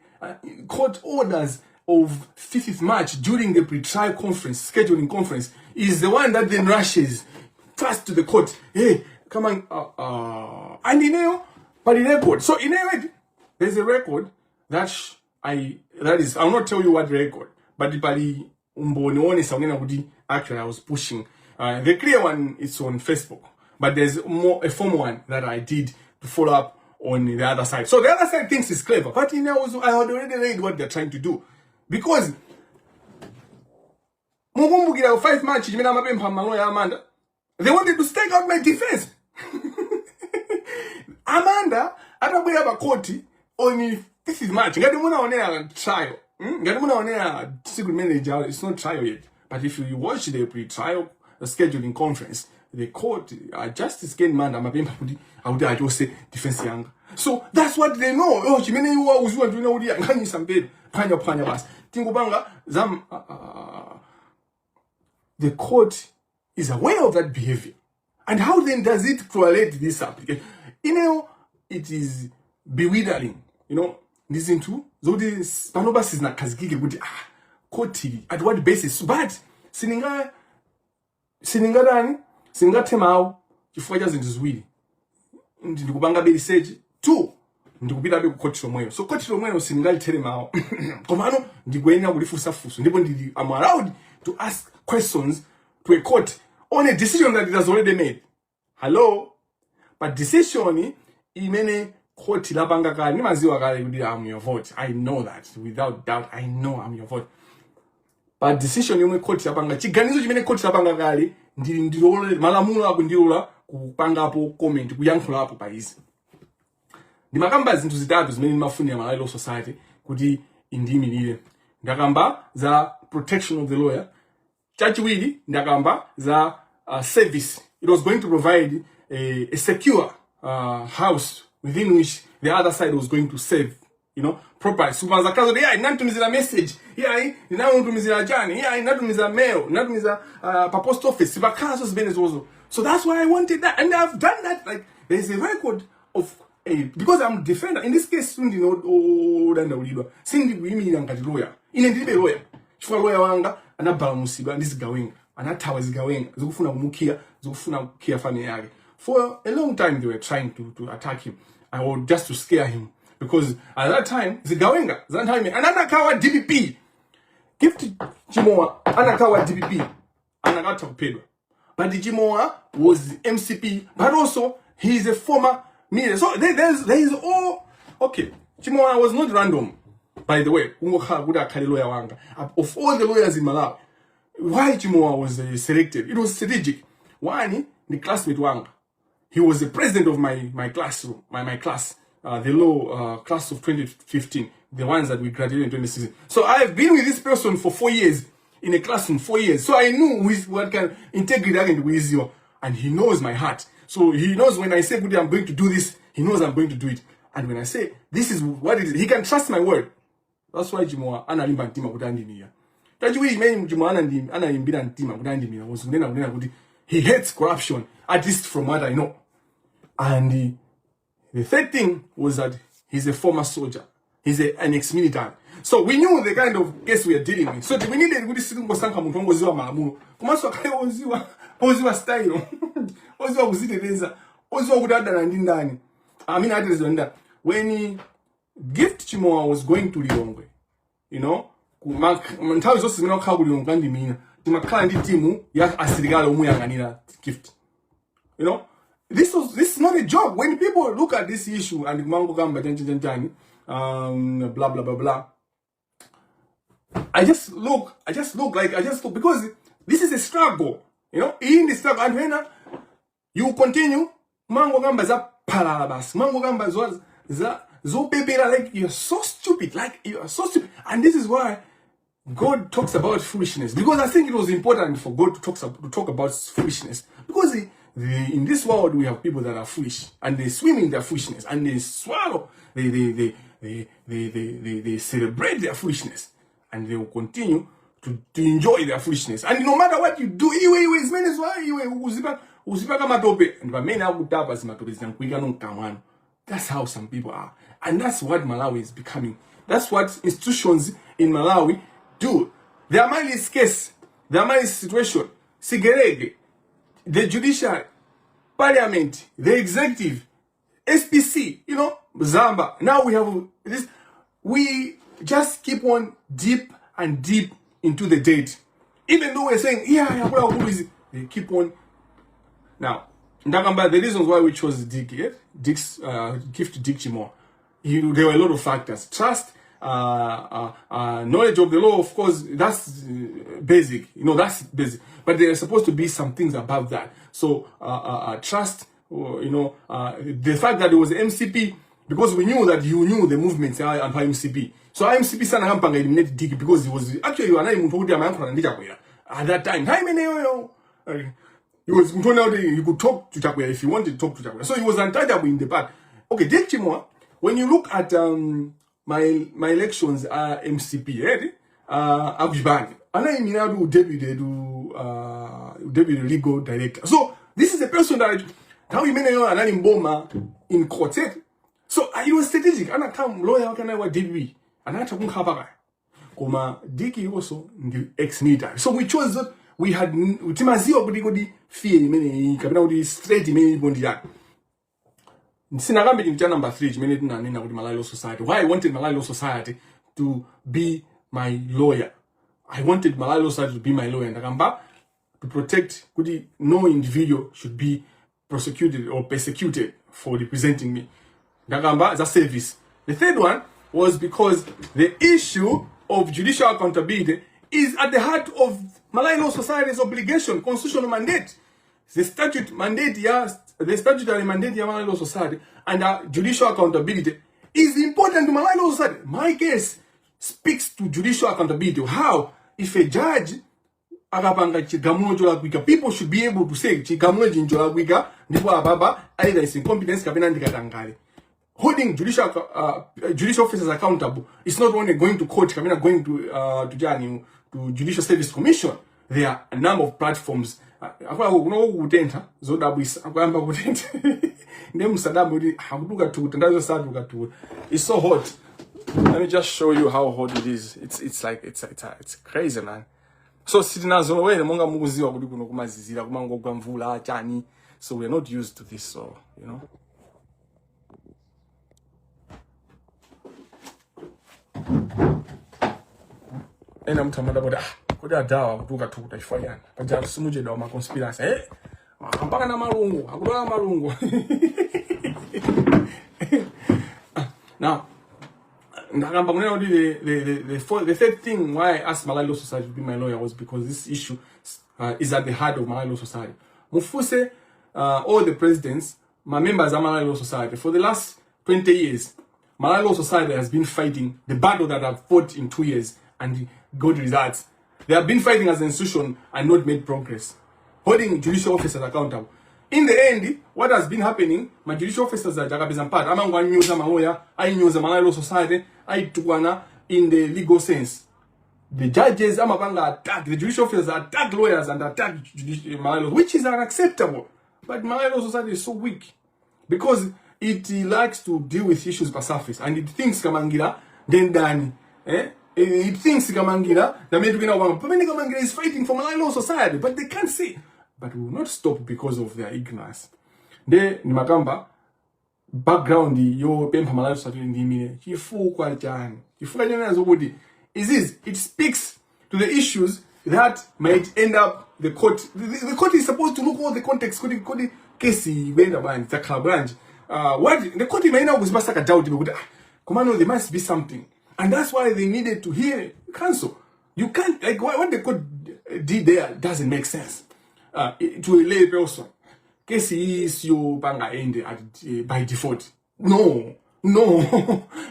court orders of 5th March during the pre-trial conference, scheduling conference, is the one that then rushes fast to the court. Hey, come on, and in there, but in record. So in there, there's a record that is, I'll not tell you what record, but the actually I was pushing. The clear one is on Facebook, but there's a formal one that I did to follow up on the other side. So the other side thinks it's clever, but I had already read what they're trying to do, because 5 March, they wanted to stake out my defense. Amanda, I don't have a Khothi on 5th March. Trial. Secret manager, it's not trial yet. But if you watch the pre-trial scheduling conference, the court, Justice Ken Manda, I would just say defense young. So that's what they know. Oh, Chimene, you are to know the young some bed, Panya Bas. Tingubanga, Zam, the court is aware of that behavior. And how then does it correlate this application? You know, it is bewildering. You know, listen to Zodi Panobas is not Kazgigi with Khothi at what basis? But Sininga Temao, if I just in this will. Ndikubanga be sage 2 ndikupita be Khothi Romwe. So Khothi Romwe Sininga Temao. Komano ndigwenya kulifusa fuso. Ndipo I'm allowed to ask questions to a court on a decision that it has already made. Hello? But decision imene Khothi labanga kali nimaziwa kali kuti I'm your vote. I know that without doubt. I know I'm your vote. But decision yomwe Khothi labanga chiganizo chimene Khothi labanga kali ndilole malamulo akundilola kupangapo comment kuyankhulapo paizi. Ndimakamba zinthu zitatu zimene ndimafuna Malawi Law Society kuti indiyimirire. Ndakamba za protection of the lawyer. Chachiwiri ndakamba za service. It was going to provide a secure house within which the other side was going to save, you know, proper. Subanza kazo de, yeah, inatumizira message. Yeah, inatumizira jani. Yeah, inatumizira mail. Inatumizira post office. Sibakazo zibenezozo. So that's why I wanted that. And I've done that. Like, there's a record of because I'm defender. In this case, sundi no danda ulidwa. Sindi wimi ngati lawyer. Ine ndibe lawyer. Chifukwa lawyer wanga anabala musiba ndisigawenga. Anatawa zigawenga. Zikufuna kumukia, zikufuna kukia family yake. For a long time they were trying to attack him. Or just to scare him. Because at that time, zigawenga. That time anakawa DPP. Gift Chimoa anakawa DPP. Anakata kupedwa. But Chimoa was MCP, but also he is a former minister. So there is all okay. Chimoa was not random, by the way. Of all the lawyers in Malawi, why Chimoa was selected? It was strategic. One, the classmate Wanga. He was the president of my classroom, my class, the law class of 2015, the ones that we graduated in 2016. So I've been with this person for 4 years. In a classroom, 4 years. So I knew what kind of integrity I can with you. And he knows my heart. So he knows when I say, I'm going to do this, he knows I'm going to do it. And when I say, this is what it is, he can trust my word. That's why Jimoa, analimba ntima kutandimia. Tajuwi imeni Jimoa analimbira ntima kutandimia. Was he hates corruption, at least from what I know. And the third thing was that he's a former soldier. He's an ex-military. So we knew the kind of case we are dealing with. So we needed to see Sanka Mutongo Ziwa Malamu. Kumaswa kaya oziwa style. Oziwa uziteleza. Oziwa udada na ndindani. I mean, I just wonder when Gift Chimoa was going to Lilongwe, you know, mtawi zote zimena kwa Lilongwe ndi mina. Timakala ndi timu ya asirigala umuyanganira Gift. You know, this is not a joke. When people look at this issue and mango gamba janjani, blah blah blah blah. I just look because this is a struggle, you know, in the struggle. And when you continue, mango gamba za paralabas, mango gamba zo bebera, like you're so stupid, and this is why God talks about foolishness, because I think it was important for God to talk about foolishness, because in this world we have people that are foolish and they swim in their foolishness and they swallow, they celebrate their foolishness. And they will continue to enjoy their foolishness. And no matter what you do, that's how some people are. And that's what Malawi is becoming. That's what institutions in Malawi do. The Amali's case, the Amali's situation, Sigerege, the judiciary, parliament, the executive, SPC, you know, Zamba. Now we have this. We just keep on deep and deep into the date. Even though we're saying, they keep on. Now, Ndakamba, the reasons why we chose Gift to Dick Chimoa, there were a lot of factors. Trust, knowledge of the law, of course, that's basic. You know, that's basic. But there are supposed to be some things above that. So, trust, you know, the fact that it was the MCP, because we knew that you knew the movements and IMCP. So IMCP sana hampanga eliminate Dick because he was actually you anai muntu kuti amayankhula ndi Chakwera at that time. He was you could talk to Chakwera if you wanted to talk to Chakwera. So he was untouchable in the part. Okay, Dick Chimoa, when you look at my elections MCP, ready? Akujibani. Anai minadu deputy legal director. So this is a person that how you mean anani mboma in court. So he was strategic. Ana come lawyer kana wa DB. Anata kumkhapaka. Koma Diki also the ex-military. So we chose that we had timazio kudi fear many kabina kudi straight many bondi ya. Sinagambe in number 3 minute na nina kudi Malawi Law Society. Why I wanted Malawi Law Society to be my lawyer. I wanted Malawi Law Society to be my lawyer. Ndakamba to protect kudi no individual should be prosecuted or persecuted for representing me. Ndakamba as a service. The third one was because the issue of judicial accountability is at the heart of Malawi Law Society's obligation, constitutional mandate. The statute mandate, the statutory mandate of Malawi Law Society and judicial accountability is important to Malawi Law Society. My case speaks to judicial accountability. How? If a judge, people should be able to say, either is incompetence, holding judicial officers accountable is not only going to court, going to Judicial Service Commission. There are a number of platforms. It's so hot. Let me just show you how hot it is. It's crazy, man. So so we're not used to this, so you know. And I'm talking about kuda dawa kutoka tukuta ifanyana kaja sumuje dawa conspiracy mpaka na marungu hakuna marungu. Now the third thing why I asked Malay Law Society to be my lawyer was because this issue is at the heart of Malay Law Society. Mufuse, all the presidents, my members of Malay Law Society, for the last 20 years, Malay Law Society has been fighting the battle that I've fought in 2 years and got results. They have been fighting as an institution and not made progress, holding judicial officers accountable. In the end, what has been happening, my judicial officers are Jagabizampat, Amangwa News, Amahoya, I News, Malay Law Society, I Tuana in the legal sense. The judges, Amabanga attack, the judicial officers attack lawyers and attack Malay Law, which is unacceptable. But Malay Law Society is so weak because it likes to deal with issues by surface and it thinks Kamangila, then Dani. It thinks Kamangila, the Kamangila is fighting for Malay Law Society, but they can't see. But we will not stop because of their ignorance. De Nimakamba background yo pempa Malay Law Society ndimine chifu kwa jani. Chifu kwa jani azobodi. It speaks to the issues that might end up the court. The court is supposed to look all the context. Court kesi wenda bani takla branch. What the court might now was basaka doubt because Komano there must be something. And that's why they needed to hear counsel. You can't, like, what the court did there doesn't make sense. To a lay person, case is your banga end by default. No.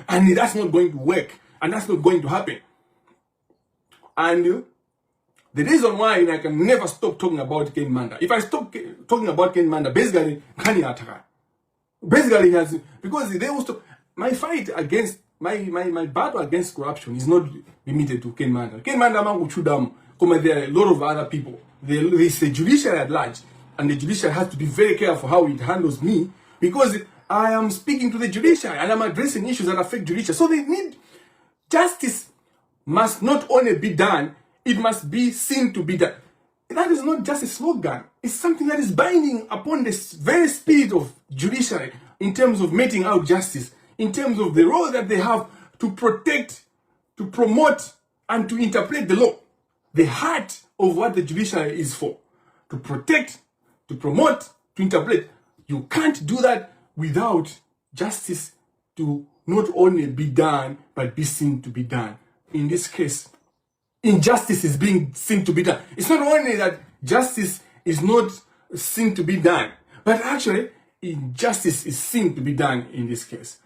And that's not going to work. And that's not going to happen. And the reason why I can never stop talking about Ken Manda. If I stop talking about Ken Manda, basically, because they also, my fight against my battle against corruption is not limited to Ken Manda. Ken Manda Manguchudam, there are a lot of other people. There's a judiciary at large, and the judiciary has to be very careful how it handles me because I am speaking to the judiciary and I'm addressing issues that affect judiciary. So they need justice must not only be done, it must be seen to be done. That is not just a slogan. It's something that is binding upon the very spirit of judiciary in terms of meting out justice, in terms of the role that they have to protect, to promote, and to interpret the law. The heart of what the judiciary is for. To protect, to promote, to interpret. You can't do that without justice to not only be done, but be seen to be done. In this case, injustice is being seen to be done. It's not only that justice is not seen to be done, but actually, injustice is seen to be done in this case.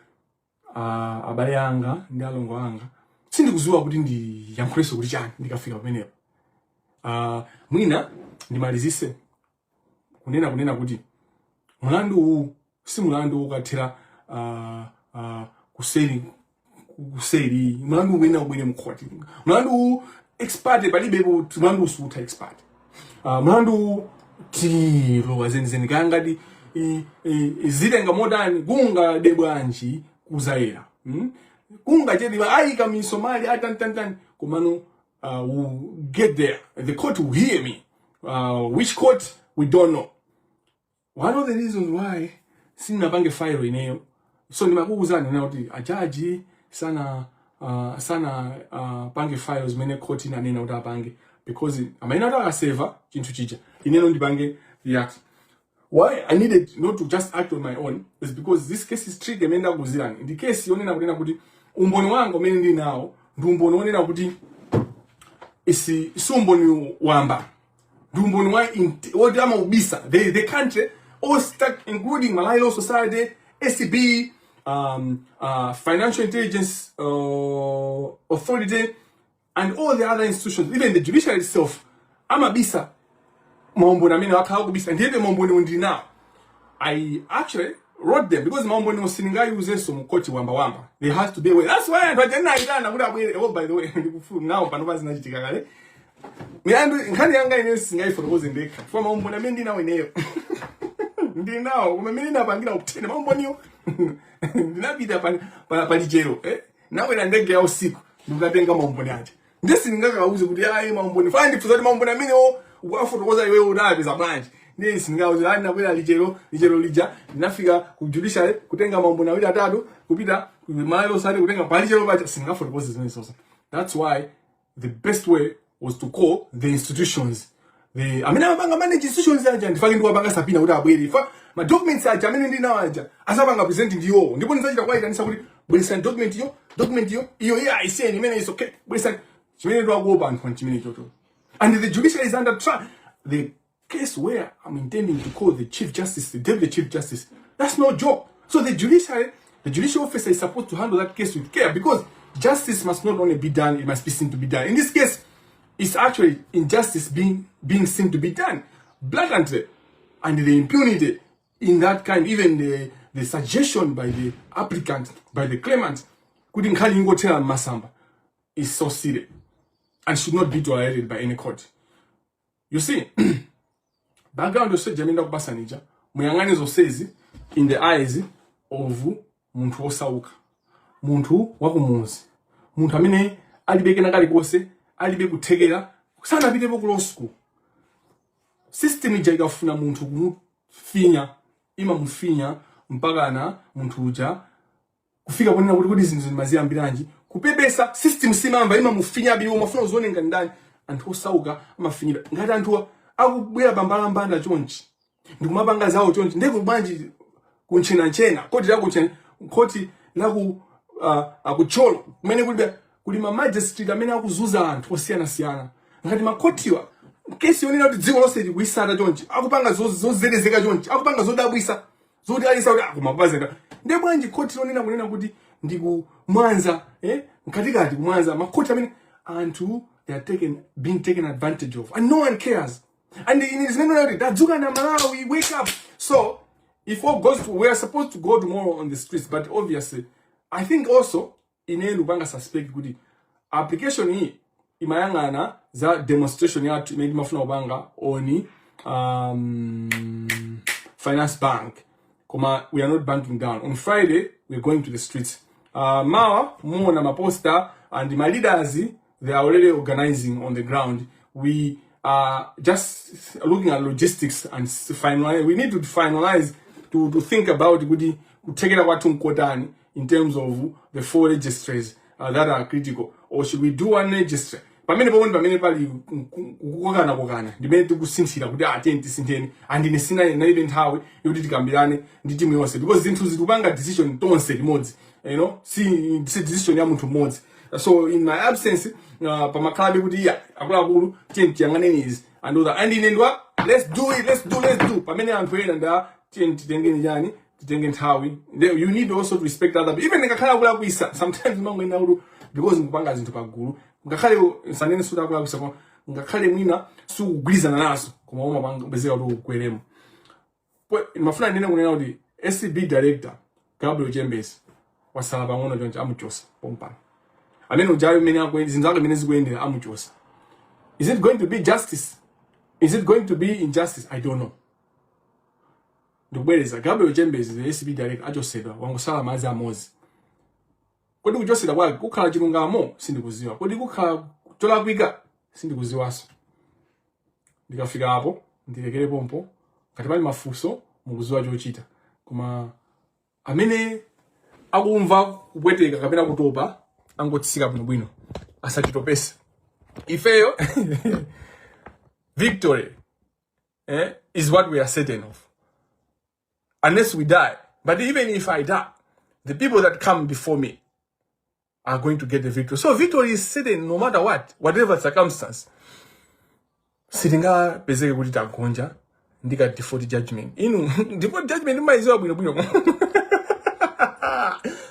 Abayanga, ndalongo anga. Sindi kuzua kuti ndi yankhuleso kuti chani ndikafika pamenepo. Mwina ndimalizise kunena kuti mulandu huu si mulandu ukathera kuseri mulandu wina ubwine mkhoti. Mulandu huu expert palibe kuti mulandu usuta expert. Mulandu tilo wazenzeni kangadi zilenga modani gunga debwanji kuzaira. Kunga chedi aika mi Somali atantantan kumano will get there. The court will hear me. Which court we don't know. One of the reasons why sina bange file ineyo so nimakuuza nina uti ajaji sana bange files mene court ina nina uta bange because amaina uta saver chintu chija ineno ndi bange react. Why I needed not to just act on my own is because this case is trigger menda kuzirani. In the case yonena kunena kuti umboni wangu mene ndi nawo ndumboni wonena kuti isi sumboni wamba ndumboni wa odama ubisa the country all stuck including Malay Law Society, SCB, Financial Intelligence Authority and all the other institutions, even the judiciary itself. Amabisa Mombona mena wakao kubisa and here the Momboni undi now. I actually wrote them because mambo no sininga use so mukoti wamba. They have to be aware. That's why I didn't oh, by the way, now panoba zinachitika kale. Milandu nkani yanga ine singai for those in deka. For mambo na mendi na weneyo. Ndi now umemini na bangira ukutene mambo niyo. Ndinapita pa lijero, nawe na ndege ya usiku ndikatenga mambo nyaje. Ndisi ngakauze kuti ayi mambo ni fandi fuzati mambo na mine ukafotokoza iwe udapi za branch. Ndisi ngauze ani nakwela lijero lija ndinafika ku judiciary kutenga mambo na wili atatu kupita kumalo sare kutenga pa lijero bacha singafotokoza zimene sosa. That's why the best way was to call the institutions. Amina banga manage institutions aja ndifake ndi wabanga sapina kuti abwere fa ma documents aja amene ndi nawo aja asabanga present ndiyo ndipo ndizachita kwa ikanisa kuti bwelesa document iyo I say imene is okay bwelesa chimene ndo akuopa anthu chimene choto. And the judiciary is under trial. The case where I'm intending to call the Chief Justice, the Deputy Chief Justice, that's no joke. So the judicial officer is supposed to handle that case with care because justice must not only be done, it must be seen to be done. In this case, it's actually injustice being seen to be done blatantly, and the impunity in that kind, even the suggestion by the applicant, by the claimant, couldn't call you go tell Masamba, is so silly and should not be tolerated by any court. You see, background of Jaminda Basanija, Muyanganizo says in the eyes of Muntu Osauka, Muntu Wakumunzi, Muntamine, Alibeke Nagarikose, alibe kutegera sana bide bokulo school system ija ikafuna muntu kumufinya ima mufinya mpaka na muntu uja kufika ponena kuti izinto zimaziya mbiranji kupepesa system simamba ima mufinya bili umafuna uzone ngandani anthu osauka amafinyira ngati anthu akubwera bambala mbanda chonchi ndikumapanga zawo chonchi ndeko banji kunchena koti la kunchena koti la akucholo kumene kuli ma magistrate amene akuzuza anthu osiyana ngati makotiwa kesi yonena kuti dziko lonse likuisata chonchi akupanga zozedezeka chonchi akupanga zodabwisa zoti alisa kuti akumapazeka ndiye bwanji koti lonena kunena kuti ndikumwanza mkatikati kumwanza makoti amene anthu they are being taken advantage of and no one cares. And in his memory dadzuka na Malawi wake up. So if all goes to, we are supposed to go tomorrow on the streets, but obviously I think also ine lubanga suspect kuti application hii imayangana za demonstration ya maybe mafuna ubanga oni finance bank koma we are not banking down. On Friday we are going to the streets. Mawa muona maposter and my leaders they are already organizing on the ground. We are just looking at logistics and finalize. We need to finalize to think about kuti kutekera kwathu mkotani in terms of the 4 registries that are critical, or should we do 1 registry? Pamene pali kukokana ndimene tikusinthira kuti atenti sintheni and inesina na even nthawi yoti tikambirane ndi timu yonse because zinthu zikupanga decision tonse limodzi, you know, si decision ya munthu mmodzi. So in my absence pamakhala kuti akulu tenti yangane izi and other and in endwa let's do pamene anthu ena nda tenti tengeni yani titenge nthawi. You need also to respect other people. Even ngakhala kula kuisa sometimes mangwena ulu because ngupanga zinthu pagulu ngakhale sanene suda kula kuisa ngakhale mwina sukugwizana naso koma uma panga bezeka kuti ukweremo. Mafuna nene kunena kuti SCB director Gabriel Jembezi wasala pang'ono chonchi amuchosa pompano amene ujayo mene akwendi zinthu zake mene zikuyendera amuchosa. Is it going to be justice? Is it going to be injustice? I don't know. Ndikubwereza Gabriel Jembezi the SCB director achosedwa wangosala mazi amozi. Kodi kuchosedwa kwake kukhala chilungamo sindikuziwa. Kodi kukhala tola kwika sindikuziwaso. Ndikafika hapo ndilekere pompo kati pali mafuso mukuziwa chochita koma amene akumva kupweteka kapena kutopa angotsika bwino asachitopesa ifeyo. Victory is what we are certain of unless we die. But even if I die, the people that come before me are going to get the victory. So victory is certain no matter what, whatever circumstance. Sitinga pezeke kuti tagonja ndika default judgment. Inu default judgment maiziwa bwino.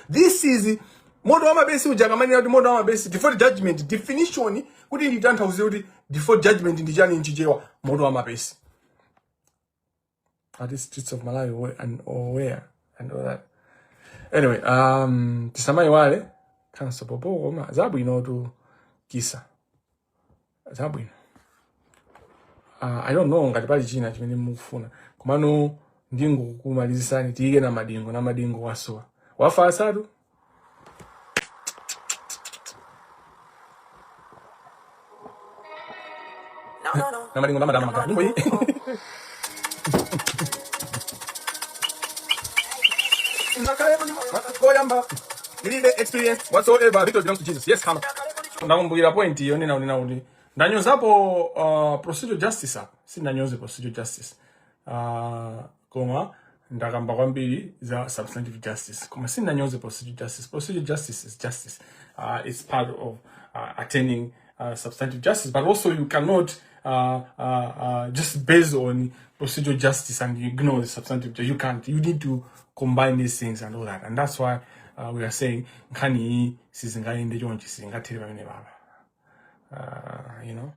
This is modo wa mabesi ujagamani yati modo wa mabesi default judgment definition kuti nditantha kuti default judgment ndijani nchijewa modo wa mabesi. Are the streets of Malawi or where? and all that. Anyway, tisamayiwale kanso popo koma zabwino tu kisa. Zabwino. I don't know ngati pali china chimene mukufuna. Komano ndingo kumalizisani tiyike na madingo wasowa. Wafa asadu? No. Na madingo maka. Ndimbo hii. You need the experience whatsoever. Victory belongs to Jesus. Yes, come. Ndakumbukira point iyo nina undi. Ndanyozapo procedure justice up. Sindanyoze procedure justice. Koma ndakamba kwambiri za substantive justice. Koma sindanyoze procedure justice. Procedure justice is justice. It's part of attaining substantive justice, but also you cannot just based on procedural justice and you ignore the substantive justice. You can't. You need to combine these things and all that, and that's why we are saying nkani sizingaende chonchi sizingathera pamene baba. You know.